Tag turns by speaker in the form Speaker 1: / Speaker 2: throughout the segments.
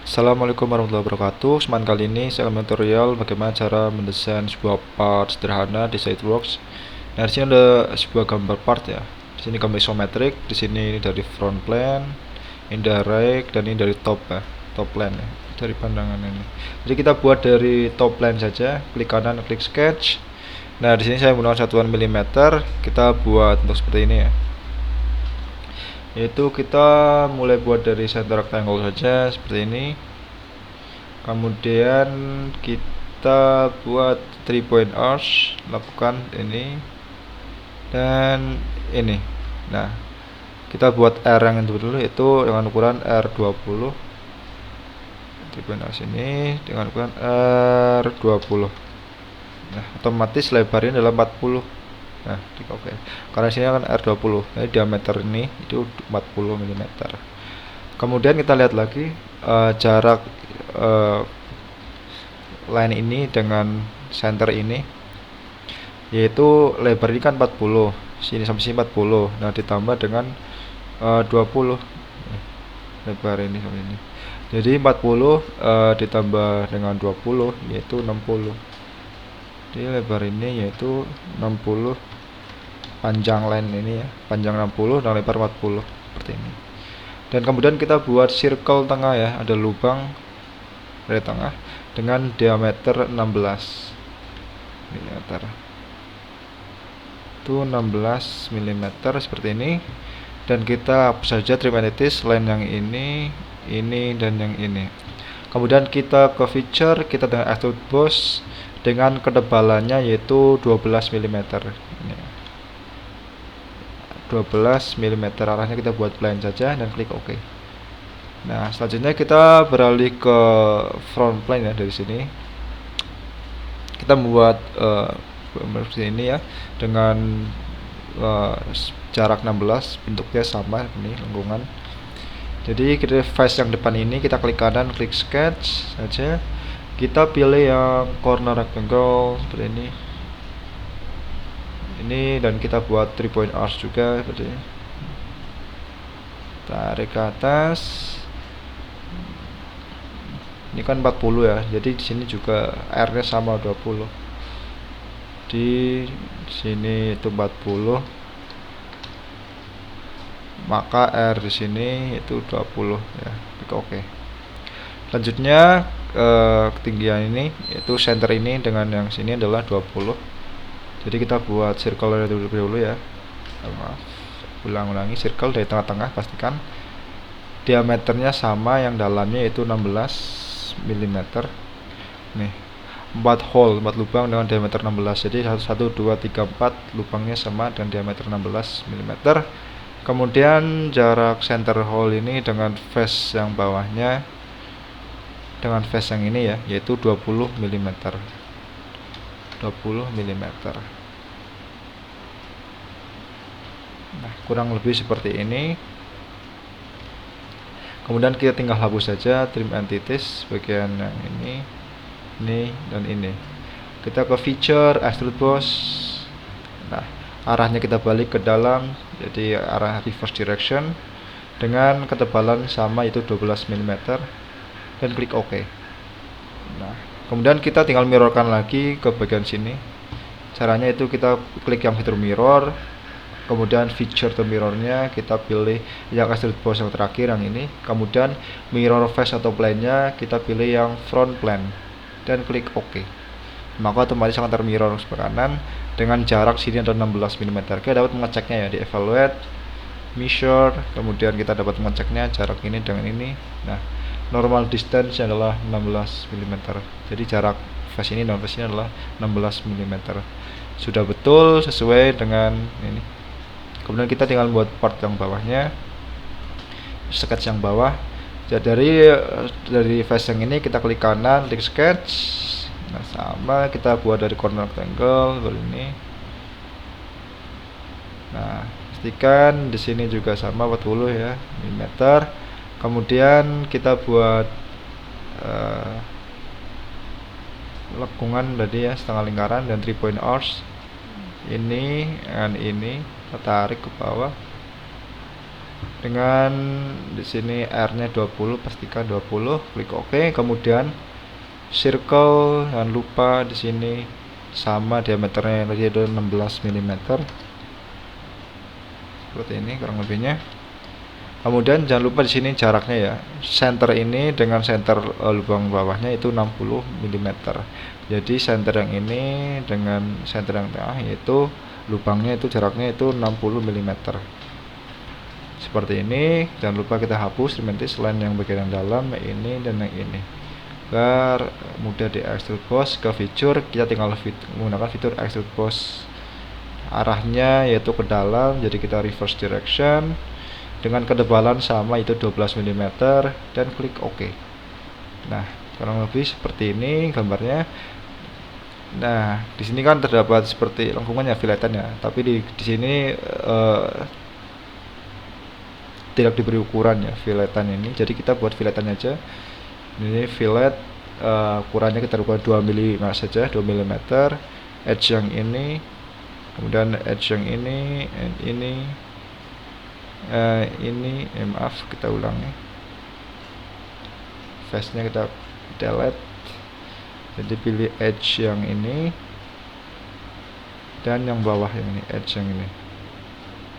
Speaker 1: Assalamualaikum warahmatullahi wabarakatuh. Kesempatan kali ini saya akan tutorial bagaimana cara mendesain sebuah part sederhana di SolidWorks. Nah, di sini ada sebuah gambar part ya. Di sini gambar isometrik, di sini ini dari front plane, indirect, dan ini dari top ya, top plane ya, dari pandangan ini. Jadi kita buat dari top plane saja, klik kanan, klik sketch. Nah, di sini saya menggunakan satuan milimeter. Kita buat untuk seperti ini ya. Yaitu kita mulai buat dari center rectangle saja seperti ini. Kemudian kita buat 3 point arch, lakukan ini dan ini. Nah, kita buat R yang dulu itu dengan ukuran R20. 3 point arch ini dengan ukuran R20. Nah, otomatis lebarnya adalah 40. Nah, oke. Karena sini kan R20. Jadi diameter ini itu 40 mm. Kemudian kita lihat lagi jarak line ini dengan center ini, yaitu lebar ini kan 40, sini sampai sini 40. Nah, ditambah dengan 20 lebar ini sampai ini. Jadi 40 ditambah dengan 20 yaitu 60. Jadi lebar ini yaitu 60, panjang line ini ya, panjang 60 dan lebar 40 seperti ini. Dan kemudian kita buat circle tengah ya, ada lubang dari tengah dengan diameter 16 mm. Itu 16 mm seperti ini. Dan kita hapus saja trim entities, line yang ini dan yang ini. Kemudian kita ke feature, kita dengan extrude boss dengan ketebalannya yaitu 12 mm. Ini 12 mm, arahnya kita buat plain saja dan klik OK. Nah, selanjutnya kita beralih ke front plane ya. Dari sini kita membuat seperti ini ya, dengan jarak 16, bentuknya sama ini, lengkungan. Jadi kita face yang depan ini, kita klik kanan, klik sketch saja. Kita pilih yang corner rectangle seperti ini, dan kita buat 3 point arch juga seperti ini. Tarik ke atas. Ini kan 40 ya, jadi di sini juga R-nya sama 20. Di sini itu 40, maka R di sini itu 20 ya. Klik OK. Selanjutnya ketinggian ini, yaitu center ini dengan yang sini adalah 20. Jadi kita buat circle dari dulu ya. Maaf, ulangi circle dari tengah-tengah, pastikan diameternya sama, yang dalamnya yaitu 16 mm. Nih, 4 hole, 4 lubang dengan diameter 16. Jadi 1 2 3 4 lubangnya sama dan diameter 16 mm. Kemudian jarak center hole ini dengan face yang bawahnya, dengan face yang ini ya, yaitu 20 mm. 20 mm. Nah, kurang lebih seperti ini. Kemudian kita tinggal hapus saja trim entities bagian yang ini dan ini. Kita ke feature, extrude boss. Nah, arahnya kita balik ke dalam, jadi arah reverse direction dengan ketebalan sama, yaitu 12 mm, dan klik OK. Nah, kemudian kita tinggal mirrorkan lagi ke bagian sini. Caranya itu kita klik yang feature mirror, kemudian feature to mirrornya kita pilih yang extrude boss yang terakhir, yang ini. Kemudian mirror face atau plane-nya kita pilih yang front plane dan klik OK. Maka otomatis akan termirror ke kanan dengan jarak sini ada 16 mm. Kita dapat mengeceknya ya di evaluate, measure, kemudian kita dapat mengeceknya jarak ini dengan ini. Nah, normal distance adalah 16 mm. Jadi jarak face ini dan face ini adalah 16 mm. Sudah betul sesuai dengan ini. Kemudian kita tinggal buat part yang bawahnya, sketch yang bawah. Jadi dari face yang ini kita klik kanan, klik sketch. Nah, sama kita buat dari corner rectangle seperti ini. Nah, pastikan di sini juga sama 40 ya mm. Kemudian kita buat lengkungan tadi ya, setengah lingkaran dan 3 point arch. Ini dan ini kita tarik ke bawah. dengan di sini R-nya 20, pastikan 20, klik OK. Kemudian circle, jangan lupa di sini sama diameternya tadi ada 16 mm. Seperti ini kurang lebihnya. Kemudian jangan lupa di sini jaraknya ya. Center ini dengan center lubang bawahnya itu 60 mm. Jadi center yang ini dengan center yang tengah yaitu lubangnya itu jaraknya itu 60 mm. Seperti ini. Jangan lupa kita hapus trim selain yang bagian dalam ini dan yang ini. Agar mudah di extrude boss. Ke feature kita tinggal menggunakan fitur extrude boss. Arahnya yaitu ke dalam, jadi kita reverse direction dengan ketebalan sama itu 12 mm dan klik OK. Nah, kurang lebih seperti ini gambarnya. Nah, di sini kan terdapat seperti lengkungannya filetannya, tapi di sini tidak diberi ukuran ya filetan ini. Jadi kita buat filetannya aja. Ini fillet ukurannya kita rubah 2 mm saja, 2 mm. Edge yang ini, kemudian edge yang ini, and ini, maaf kita ulangi. Face nya kita delete. Jadi pilih edge yang ini dan yang bawah yang ini, edge yang ini,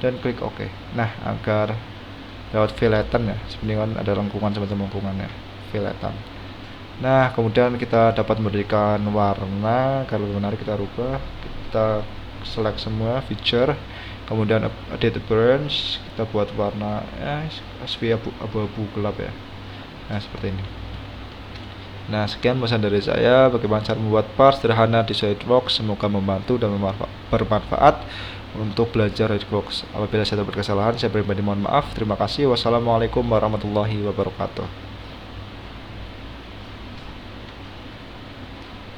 Speaker 1: dan klik OK. Nah, agar lewat filetan ya, sebenarnya ada lengkungan semacam lengkungannya, filetan. Nah, kemudian kita dapat memberikan warna. Kalau menarik kita rubah, kita select semua feature, kemudian edit appearance, kita buat warna supaya abu-abu gelap ya. Nah, seperti ini. Nah, sekian pesan dari saya bagaimana cara membuat part sederhana di SolidWorks. Semoga membantu dan bermanfaat untuk belajar SolidWorks. Apabila saya dapat kesalahan, saya pribadi mohon maaf. Terima kasih. Wassalamualaikum warahmatullahi wabarakatuh.